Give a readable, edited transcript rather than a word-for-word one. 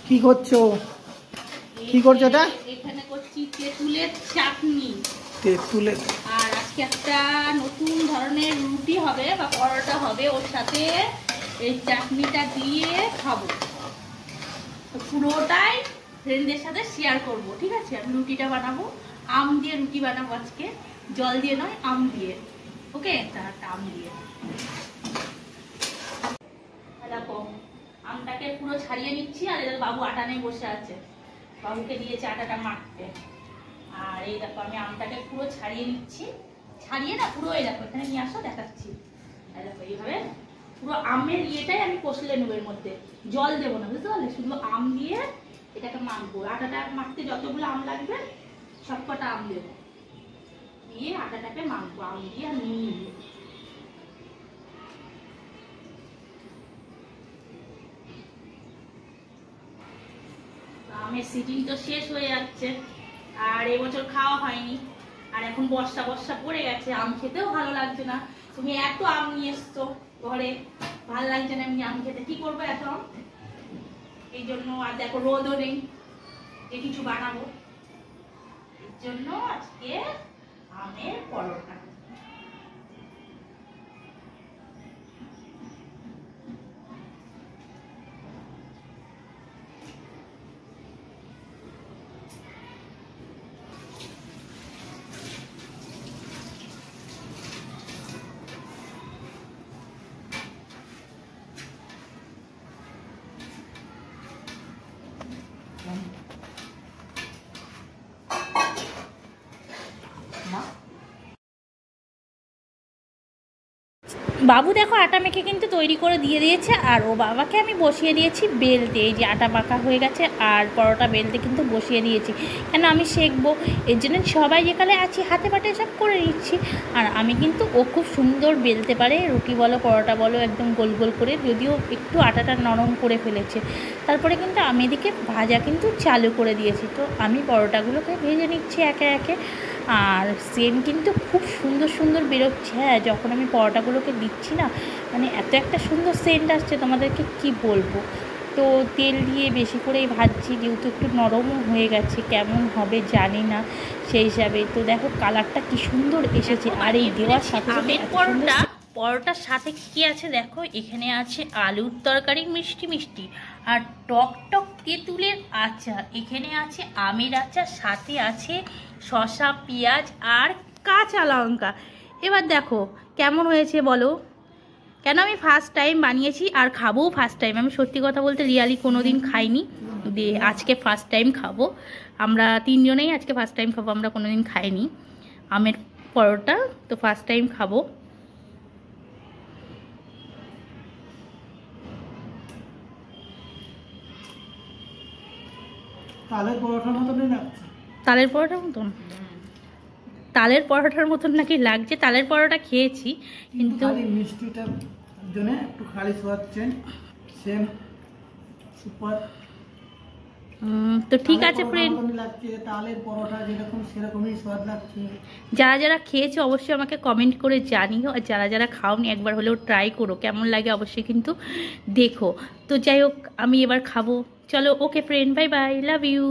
কি করছো? কি করছো এটা? এখানে করছি তেঁতুলের চাটনি। তেঁতুলের, আর আজকে একটা নতুন ধরনের রুটি হবে বা পরোটা হবে, ওর সাথে এই চাটনিটা দিয়ে খাবো। তো পুরোটাই ফ্রেন্ডদের সাথে শেয়ার করব, ঠিক আছে? আমি রুটিটা বানাবো, আম দিয়ে রুটি বানাবো আজকে, জল দিয়ে নয়, আম দিয়ে। ওকে, একটা আম দিয়ে। দেখো আমটাকে পুরো ছাড়িয়ে নিচ্ছি। আর এদের বাবু আটা নিয়ে বসে আছে, বাবুকে দিয়েছে আটাটা মাখতে। আর এই দেখো আমি আমটাকে পুরো ছাড়িয়ে নিচ্ছি, ছাড়িয়ে না পুরো, এই দেখো এখানে নিয়ে আসো দেখাচ্ছি। এই দেখো এইভাবে পুরো আমের ইয়েটাই আমি কষলে নেবো, এর মধ্যে জল দেবো না, বুঝতে পারলে? শুধু আম দিয়ে এটাকে মাখবো। আটাটা মাখতে যতগুলো আম লাগবে সবকটা আম দেবো, দিয়ে আটাটাকে মাখবো আম দিয়ে আর নুন দিয়ে। আমের সিজন তো শেষ হয়ে যাচ্ছে, আর এবছর খাওয়া হয়নি। আর এখন বর্ষা বর্ষা পড়ে গেছে, আম খেতেও ভালো লাগছে না। তুমি এত আম নিয়ে এসছো ঘরে, ভালো লাগছে না এমনি আম খেতে, কি করবো এত আম? এই জন্য আর দেখো রোদও নেই যে কিছু বানাবো, এর জন্য আজকে আমের পরোটা। বাবু দেখো আটা মেখে কিন্তু তৈরি করে দিয়ে দিয়েছে, আর ও বাবাকে আমি বসিয়ে দিয়েছি বেলতে। এই যে আটা মাখা হয়ে গেছে আর পরোটা বেলতে কিন্তু বসিয়ে দিয়েছি, কেন আমি শেখবো, এর জন্য সবাই যেখানে আছি হাতে পাটে সব করে নিচ্ছি। আর আমি কিন্তু, ও খুব সুন্দর বেলতে পারে, রুটি বলো পরোটা বলো, একদম গোল গোল করে, যদিও একটু আটাটা নরম করে ফেলেছে। তারপরে কিন্তু আমি এদিকে ভাজা কিন্তু চালু করে দিয়েছি। তো আমি পরোটাগুলোকে ভেজে নিচ্ছি একে একে। আর সেন্ট কিন্তু খুব সুন্দর সুন্দর বেরোচ্ছে। হ্যাঁ, যখন আমি পরোটাগুলোকে দিচ্ছি না, মানে এত একটা সুন্দর সেন্ট আসছে, তোমাদেরকে কি বলবো। তো তেল দিয়ে বেশি করেই ভাজছি, যেহেতু একটু নরমও হয়ে গেছে, কেমন হবে জানি না সেই হিসাবে। তো দেখো কালারটা কি সুন্দর এসেছে। আর এই দেওয়ার সাথে পরোটার সাথে কি আছে দেখো, এখানে আছে আলুর তরকারি মিষ্টি মিষ্টি, আর টক টক তেঁতুলের আচার, এখানে আছে আমের আচার, সাথে আছে শসা, পেঁয়াজ আর কাঁচা লঙ্কা। এবার দেখো কেমন হয়েছে বলো। কেন আমি ফার্স্ট টাইম বানিয়েছি আর খাবোও ফার্স্ট টাইম। আমি সত্যি কথা বলতে রিয়ালি কোনো দিন খাইনি, দিয়ে আজকে ফার্স্ট টাইম খাবো। আমরা তিনজনেই আজকে ফার্স্ট টাইম খাবো, আমরা কোনো দিন খাইনি আমের পরোটা, তো ফার্স্ট টাইম খাবো। তালের পরোটার মতনই লাগছে। তালের পরোটার মতন? তালের পরোটার মতন নাকি লাগছে? তালের পরোটা খেয়েছি কিন্তু মিষ্টিটার জন্য একটু খালি স্বাদ চেঞ্জ, সেম সুপার। তো ঠিক আছে ফ্রেন্ড, তালের পরোটা যেরকম সেরকমই স্বাদ লাগছে। যারা যারা খেয়েছে অবশ্যই আমাকে কমেন্ট করে জানিও, আর যারা যারা খাওনি একবার হলেও ট্রাই করো, কেমন লাগে অবশ্যই কিন্তু দেখো। তো যাই হোক, আমি এবার খাবো, চলো। Okay friend, bye bye, love you.